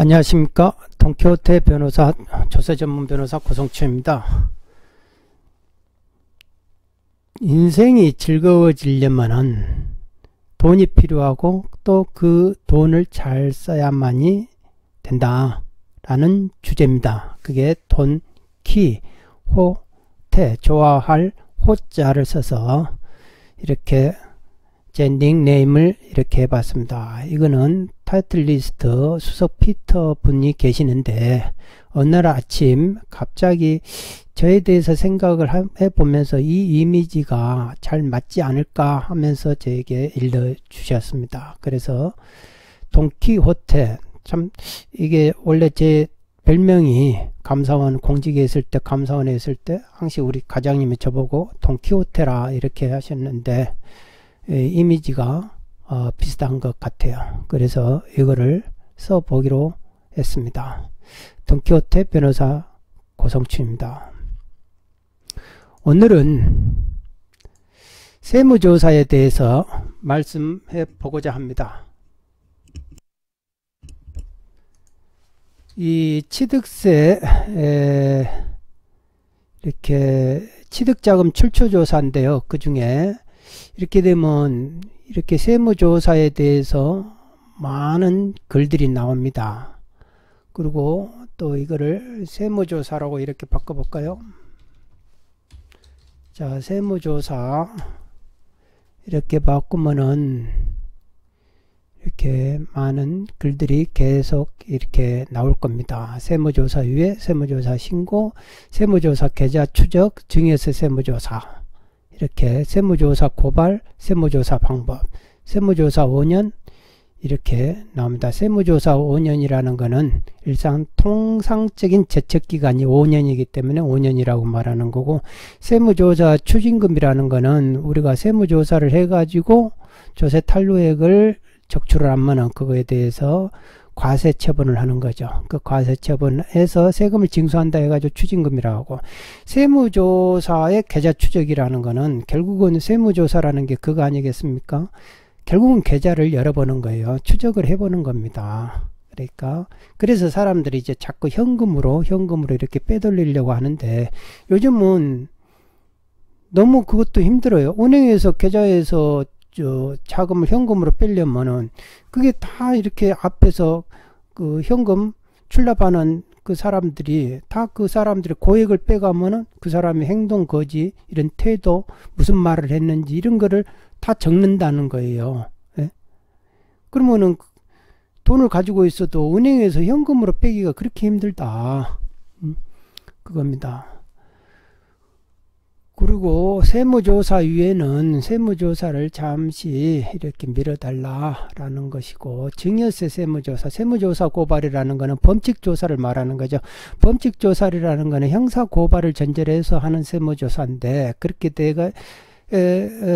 안녕하십니까. 돈키호테 변호사, 조세 전문 변호사 고성추입니다. 인생이 즐거워지려면은 돈이 필요하고 또 그 돈을 잘 써야만이 된다 라는 주제입니다. 그게 돈키호테, 좋아할 호자를 써서 이렇게 제 닉네임을 이렇게 해봤습니다. 이거는 타이틀리스트 수석 피터 분이 계시는데 어느 날 아침 갑자기 저에 대해서 생각을 해보면서 이 이미지가 잘 맞지 않을까 하면서 저에게 일러주셨습니다. 그래서 돈키호테, 참 이게 원래 제 별명이 감사원 공직에 있을 때, 감사원에 있을 때 항상 우리 과장님이 저보고 돈키호테라 이렇게 하셨는데 이미지가 비슷한 것 같아요. 그래서 이거를 써보기로 했습니다. 돈키호테 변호사 고성추입니다. 오늘은 세무조사에 대해서 말씀해 보고자 합니다. 이 취득세 이렇게 취득자금 출처조사인데요. 그 중에 이렇게 되면 이렇게 세무조사에 대해서 많은 글들이 나옵니다. 그리고 또 이거를 세무조사라고 이렇게 바꿔볼까요? 자, 세무조사 이렇게 바꾸면은 이렇게 많은 글들이 계속 이렇게 나올 겁니다. 세무조사 위에 세무조사 신고, 세무조사 계좌 추적, 증여세 세무조사, 이렇게 세무조사 고발, 세무조사 방법, 세무조사 5년 이렇게 나옵니다. 세무조사 5년이라는 거는 일상 통상적인 제척기간이 5년이기 때문에 5년이라고 말하는 거고, 세무조사 추징금이라는 거는 우리가 세무조사를 해가지고 조세 탄루액을 적출을 하면은 그거에 대해서 과세 처분을 하는 거죠. 그 과세 처분해서 세금을 징수한다 해가지고 추징금이라고 하고, 세무조사의 계좌 추적이라는 거는 결국은 세무조사라는 게 그거 아니겠습니까? 결국은 계좌를 열어보는 거예요. 추적을 해보는 겁니다. 그러니까 그래서 사람들이 이제 자꾸 현금으로 이렇게 빼돌리려고 하는데, 요즘은 너무 그것도 힘들어요. 은행에서 계좌에서 자금을 현금으로 빼려면은 그게 다 이렇게 앞에서 그 현금 출납하는 그 사람들이 다 그 사람들이 고액을 빼가면은 그 사람의 행동 거지, 이런 태도, 무슨 말을 했는지 이런 거를 다 적는다는 거예요. 예? 그러면은 돈을 가지고 있어도 은행에서 현금으로 빼기가 그렇게 힘들다. 그겁니다. 그리고 세무조사 위에는 세무조사를 잠시 이렇게 미뤄달라라는 것이고, 증여세 세무조사, 세무조사 고발이라는 것은 범칙조사를 말하는 거죠. 범칙조사라는 것은 형사고발을 전제로 해서 하는 세무조사인데, 그렇게 되가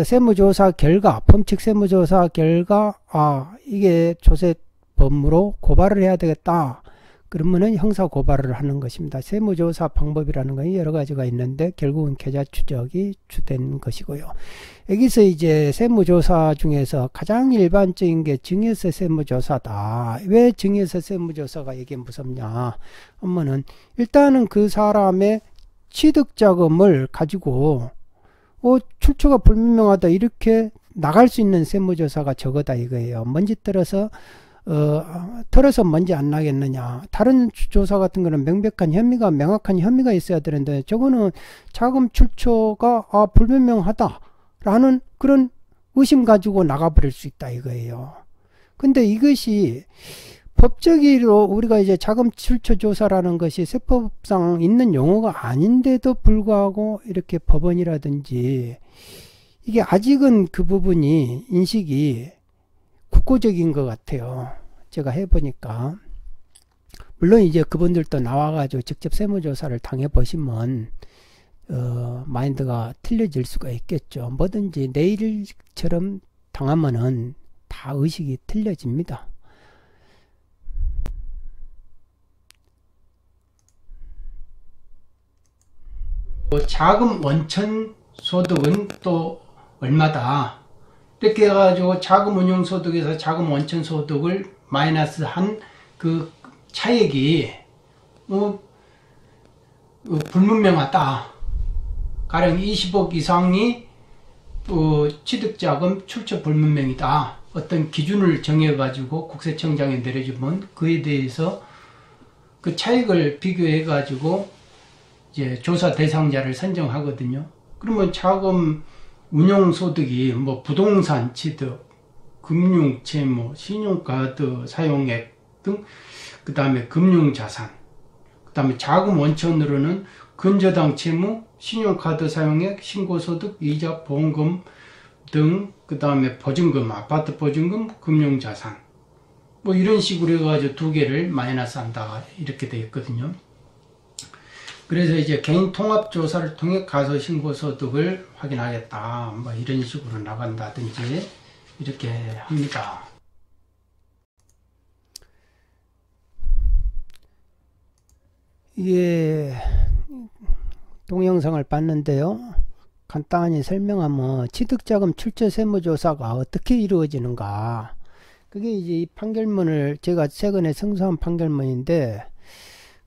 세무조사 결과, 범칙 세무조사 결과, 이게 조세범으로 고발을 해야 되겠다. 그러면은 형사고발을 하는 것입니다. 세무조사 방법이라는 건 여러 가지가 있는데 결국은 계좌 추적이 주된 것이고요. 여기서 이제 세무조사 중에서 가장 일반적인 게 증여세 세무조사다. 왜 증여세 세무조사가 이게 무섭냐 하면은, 일단은 그 사람의 취득자금을 가지고 출처가 불분명하다 이렇게 나갈 수 있는 세무조사가 적어다 이거예요. 먼지 털어서 먼지 안 나겠느냐. 다른 조사 같은 거는 명확한 혐의가 있어야 되는데, 저거는 자금 출처가 불분명하다라는 그런 의심 가지고 나가버릴 수 있다 이거예요. 근데 이것이 법적으로 우리가 이제 자금 출처 조사라는 것이 세법상 있는 용어가 아닌데도 불구하고 이렇게 법원이라든지 이게 아직은 그 부분이 인식이 국고적인 것 같아요. 제가 해보니까. 물론 이제 그분들도 나와가지고 직접 세무조사를 당해보시면 마인드가 틀려질 수가 있겠죠. 뭐든지 내일처럼 당하면은 다 의식이 틀려집니다. 자금 원천 소득은 또 얼마다 이렇게 해가지고 자금 운용 소득에서 자금 원천 소득을 마이너스 한 그 차액이 불분명하다. 가령 20억 이상이 취득자금 출처 불분명이다. 어떤 기준을 정해가지고 국세청장에 내려주면 그에 대해서 그 차익을 비교해가지고 이제 조사 대상자를 선정하거든요. 그러면 자금 운용소득이 뭐 부동산 취득, 금융채무, 신용카드 사용액 등, 그 다음에 금융자산, 그 다음에 자금 원천으로는 근저당 채무, 신용카드 사용액, 신고소득, 이자, 보험금 등, 그 다음에 보증금, 아파트 보증금, 금융자산, 뭐 이런 식으로 해가지고 두 개를 마이너스 한다 이렇게 되어 있거든요. 그래서 이제 개인 통합조사를 통해 가소신고소득을 확인하겠다, 뭐 이런 식으로 나간다든지 이렇게 합니다. 이게 동영상을 봤는데요. 간단히 설명하면 취득자금 출처 세무조사가 어떻게 이루어지는가, 그게 이제 이 판결문을 제가 최근에 생소한 판결문인데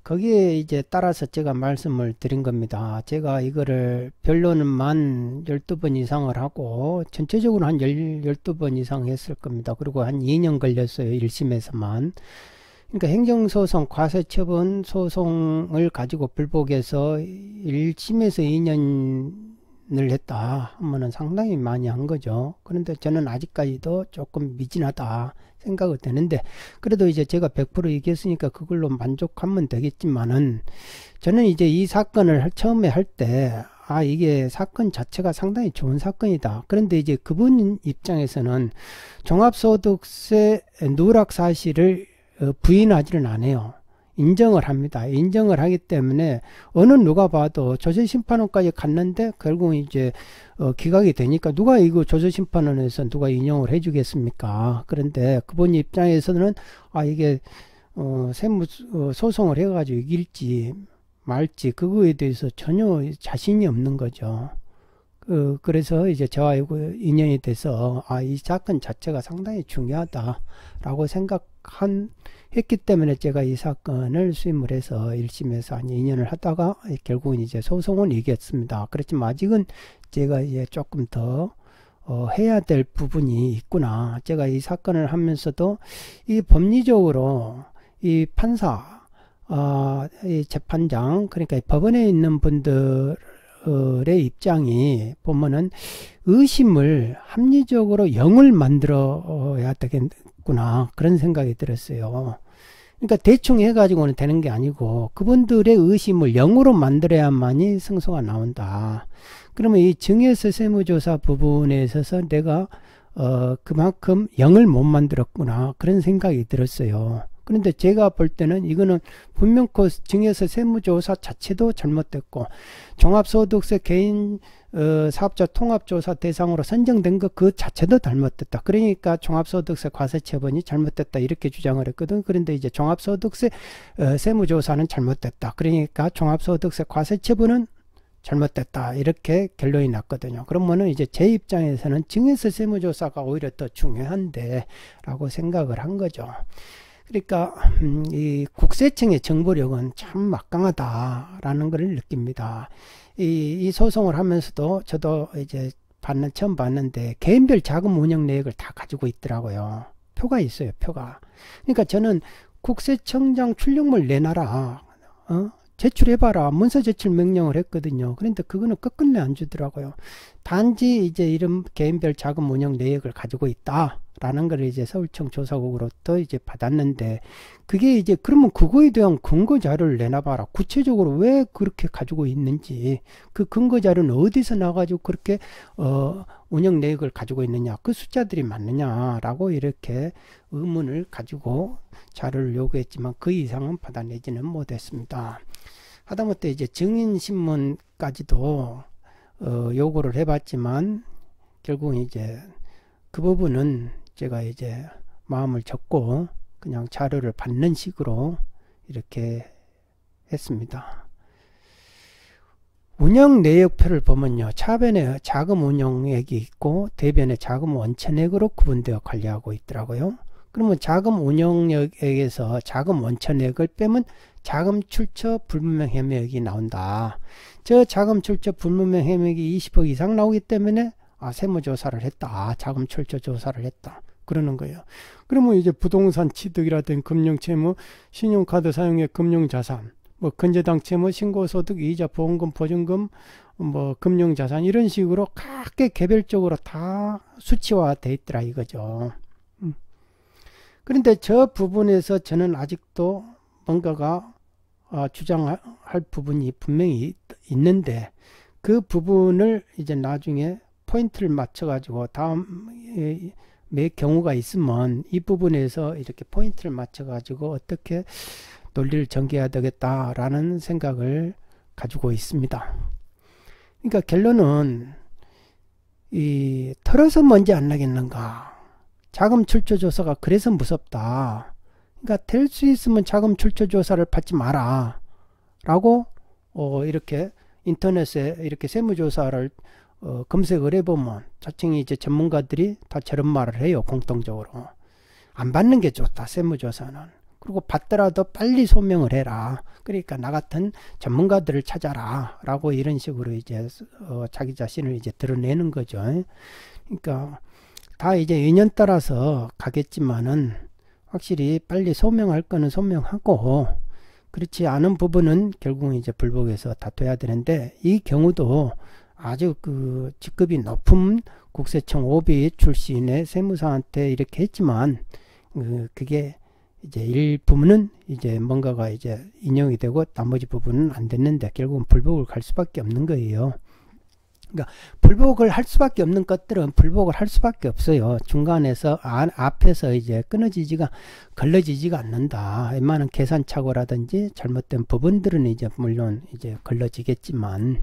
거기에 이제 따라서 제가 말씀을 드린 겁니다. 제가 이거를 변론만 12번 이상을 하고 전체적으로 한 12번 이상 했을 겁니다. 그리고 한 2년 걸렸어요. 1심에서만. 그러니까 행정소송, 과세처분 소송을 가지고 불복해서 1심에서 2년을 했다 하면은 상당히 많이 한 거죠. 그런데 저는 아직까지도 조금 미진하다 생각이 되는데, 그래도 이제 제가 100% 이겼으니까 그걸로 만족하면 되겠지만은, 저는 이제 이 사건을 처음에 할 때 이게 사건 자체가 상당히 좋은 사건이다. 그런데 이제 그분 입장에서는 종합소득세 누락 사실을 부인하지는 않아요. 인정을 합니다. 인정을 하기 때문에 어느 누가 봐도 조세심판원까지 갔는데 결국 이제 기각이 되니까 누가 이거 조세심판원에서 누가 인용을 해주겠습니까? 그런데 그분 입장에서는 이게 세무 소송을 해가지고 이길지 말지 그거에 대해서 전혀 자신이 없는 거죠. 그래서 이제 저와 인연이 돼서 이 사건 자체가 상당히 중요하다라고 했기 때문에 제가 이 사건을 수임을 해서 1심에서 한 2년을 하다가 결국은 이제 소송은 이겼습니다. 그렇지만 아직은 제가 이제 조금 더 해야 될 부분이 있구나. 제가 이 사건을 하면서도 이 법리적으로 이 판사, 이 재판장, 그러니까 법원에 있는 분들의 입장이 보면은 의심을 합리적으로 0을 만들어야 되겠구나, 그런 생각이 들었어요. 그러니까 대충 해가지고는 되는 게 아니고 그분들의 의심을 0으로 만들어야만이 승소가 나온다. 그러면 이 증여세 세무조사 부분에 있어서 내가 그만큼 0을 못 만들었구나, 그런 생각이 들었어요. 그런데 제가 볼 때는 이거는 분명코 증여세 세무조사 자체도 잘못됐고 종합소득세 개인 사업자 통합조사 대상으로 선정된 것 그 자체도 잘못됐다. 그러니까 종합소득세 과세처분이 잘못됐다 이렇게 주장을 했거든. 그런데 이제 종합소득세 세무조사는 잘못됐다. 그러니까 종합소득세 과세처분은 잘못됐다 이렇게 결론이 났거든요. 그러면은 이제 제 입장에서는 증여세 세무조사가 오히려 더 중요한데 라고 생각을 한 거죠. 그러니까 이 국세청의 정보력은 참 막강하다라는 것을 느낍니다. 이 소송을 하면서도 저도 이제 처음 봤는데 개인별 자금 운영 내역을 다 가지고 있더라고요. 표가 있어요, 표가. 그러니까 저는 국세청장 출력물 내놔라, 제출해봐라, 문서 제출 명령을 했거든요. 그런데 그거는 끝끝내 안 주더라고요. 단지 이제 이런 개인별 자금 운영 내역을 가지고 있다 라는 걸 이제 서울청 조사국으로부터 이제 받았는데, 그게 이제 그러면 그거에 대한 근거 자료를 내놔봐라. 구체적으로 왜 그렇게 가지고 있는지, 그 근거 자료는 어디서 나가지고 그렇게 운영 내역을 가지고 있느냐, 그 숫자들이 맞느냐라고 이렇게 의문을 가지고 자료를 요구했지만 그 이상은 받아내지는 못했습니다. 하다못해 이제 증인신문까지도 요구를 해봤지만 결국은 이제 그 부분은 제가 이제 마음을 접고 그냥 자료를 받는 식으로 이렇게 했습니다. 운영 내역표를 보면요, 차변에 자금 운용액이 있고 대변에 자금 원천액으로 구분되어 관리하고 있더라고요. 그러면 자금 운용액에서 자금 원천액을 빼면 자금 출처 불분명 혐의액이 나온다. 저 자금 출처 불분명 혐의액이 20억 이상 나오기 때문에 세무조사를 했다. 자금 출처 조사를 했다. 그러는 거예요. 그러면 이제 부동산 취득이라든지 금융채무, 신용카드 사용액, 금융자산, 뭐 근저당 채무, 신고소득, 이자, 보험금, 보증금, 뭐 금융자산 이런 식으로 각각 개별적으로 다 수치화돼 있더라 이거죠. 그런데 저 부분에서 저는 아직도 뭔가가 주장할 부분이 분명히 있는데 그 부분을 이제 나중에 포인트를 맞춰 가지고 다음 매 경우가 있으면 이 부분에서 이렇게 포인트를 맞춰 가지고 어떻게 논리를 전개해야 되겠다라는 생각을 가지고 있습니다. 그러니까 결론은 이 털어서 먼지 안 나겠는가. 자금 출처 조사가 그래서 무섭다. 그러니까 될 수 있으면 자금 출처 조사를 받지 마라 라고 이렇게 인터넷에 이렇게 세무조사를 검색을 해보면 자칭 이제 전문가들이 다 저런 말을 해요. 공통적으로 안 받는 게 좋다 세무조사는. 그리고 받더라도 빨리 소명을 해라. 그러니까 나 같은 전문가들을 찾아라 라고 이런 식으로 이제 자기 자신을 이제 드러내는 거죠. 그러니까 다 이제 인연 따라서 가겠지만은 확실히 빨리 소명할 거는 소명하고 그렇지 않은 부분은 결국은 이제 불복에서 다퉈야 되는데 이 경우도 아주 그 직급이 높은 국세청 OB 출신의 세무사한테 이렇게 했지만 그게 이제 일부분은 이제 뭔가가 이제 인용이 되고 나머지 부분은 안 됐는데 결국은 불복을 갈 수밖에 없는 거예요. 그러니까 불복을 할 수밖에 없는 것들은 불복을 할 수밖에 없어요. 중간에서 앞에서 이제 걸러지지가 않는다. 웬만한 계산착오라든지 잘못된 부분들은 이제 물론 이제 걸러지겠지만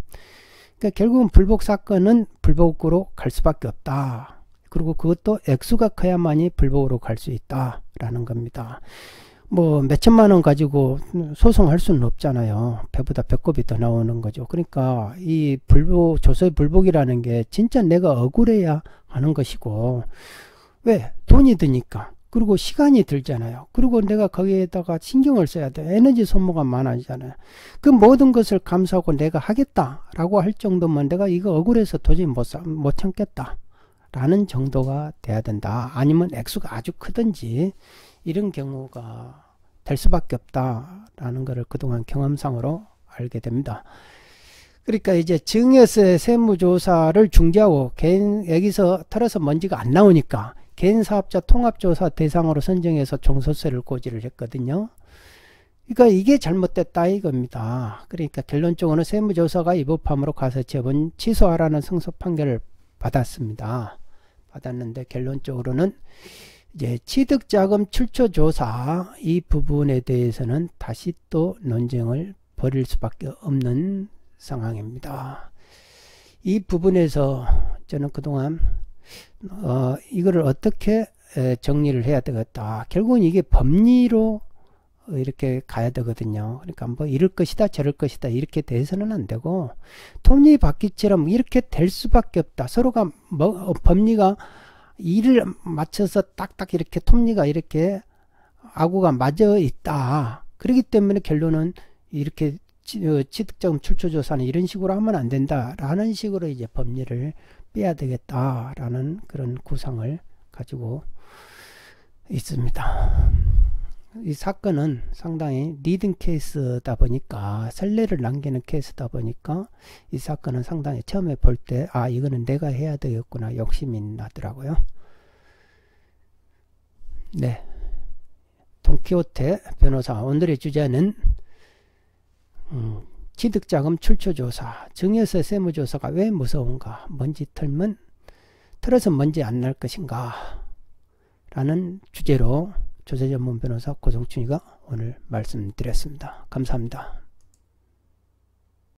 그러니까 결국은 불복 사건은 불복으로 갈 수밖에 없다. 그리고 그것도 액수가 커야만이 불복으로 갈 수 있다라는 겁니다. 뭐 몇천만 원 가지고 소송할 수는 없잖아요. 배보다 배꼽이 더 나오는 거죠. 그러니까 이 불복, 조서의 불복이라는 게 진짜 내가 억울해야 하는 것이고 왜? 돈이 드니까. 그리고 시간이 들잖아요. 그리고 내가 거기에다가 신경을 써야 돼. 에너지 소모가 많아지잖아요. 그 모든 것을 감수하고 내가 하겠다라고 할 정도면 내가 이거 억울해서 도저히 못 참겠다. 라는 정도가 돼야 된다. 아니면 액수가 아주 크든지 이런 경우가 될 수밖에 없다라는 것을 그동안 경험상으로 알게 됩니다. 그러니까 이제 증여세 세무조사를 중지하고 여기서 털어서 먼지가 안 나오니까 개인사업자 통합조사 대상으로 선정해서 종소세를 고지를 했거든요. 그러니까 이게 잘못됐다 이겁니다. 그러니까 결론적으로는 세무조사가 위법함으로 가서치업은 취소하라는 승소 판결을 받았는데 결론적으로는 이제 취득자금 출처조사 이 부분에 대해서는 다시 또 논쟁을 벌일 수밖에 없는 상황입니다. 이 부분에서 저는 그동안 이거를 어떻게 정리를 해야 되겠다. 결국은 이게 법리로 이렇게 가야 되거든요. 그러니까 뭐 이럴 것이다 저럴 것이다 이렇게 돼서는 안 되고 톱니바퀴처럼 이렇게 될 수밖에 없다. 서로가 법리가 일을 맞춰서 딱딱 이렇게 톱니가 이렇게 아구가 맞아 있다. 그렇기 때문에 결론은 이렇게 취득자금 출처조사는 이런 식으로 하면 안 된다라는 식으로 이제 법리를 빼야 되겠다라는 그런 구상을 가지고 있습니다. 이 사건은 상당히 리딩 케이스다 보니까 선례를 남기는 케이스다 보니까 이 사건은 상당히 처음에 볼 때 이거는 내가 해야 되겠구나 욕심이 나더라고요. 네, 돈키호테 변호사 오늘의 주제는 취득자금 출처조사 증여세 세무조사가 왜 무서운가, 먼지 털어서 먼지 안 날 것인가 라는 주제로 조세전문 변호사 고성춘이가 오늘 말씀드렸습니다. 감사합니다.